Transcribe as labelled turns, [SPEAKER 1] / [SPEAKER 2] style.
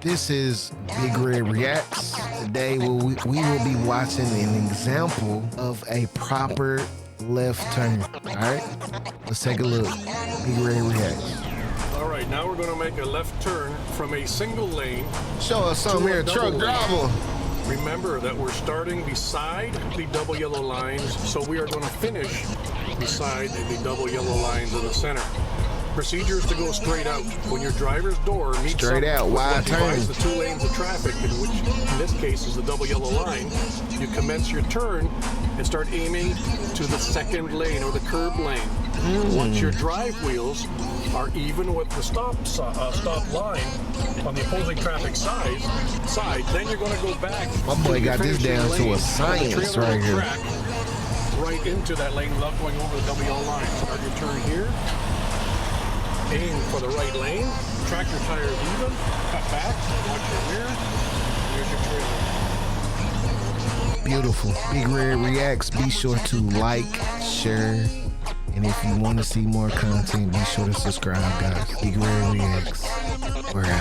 [SPEAKER 1] This is Big Red Reacts. Today we will be watching an example of a proper left turn. Alright, let's take a look. Big Red Reacts.
[SPEAKER 2] Alright, now we're going to make a left turn from a single lane.
[SPEAKER 1] Show us something here, truck driver.
[SPEAKER 2] Remember that we're starting beside the double yellow lines, so we are going to finish beside the double yellow lines in the center. Procedure is to go straight out. When your driver's door meets
[SPEAKER 1] straight out, wide turn.
[SPEAKER 2] The two lanes of traffic, in which in this case is the double yellow line, you commence your turn and start aiming to the second lane or the curb lane. Once your drive wheels are even with the stop line on the opposing traffic side, then you're going to go back.
[SPEAKER 1] My boy got this down to a science right here.
[SPEAKER 2] Right into that lane without going over the double yellow line. Start your turn here. Aim for the right lane. Track your tires even. Cut back. Watch your rear. Here's your trailer.
[SPEAKER 1] Beautiful. Big Red Reacts. Be sure to like, share, and if you want to see more content, be sure to subscribe, guys. Big Red Reacts. We're out.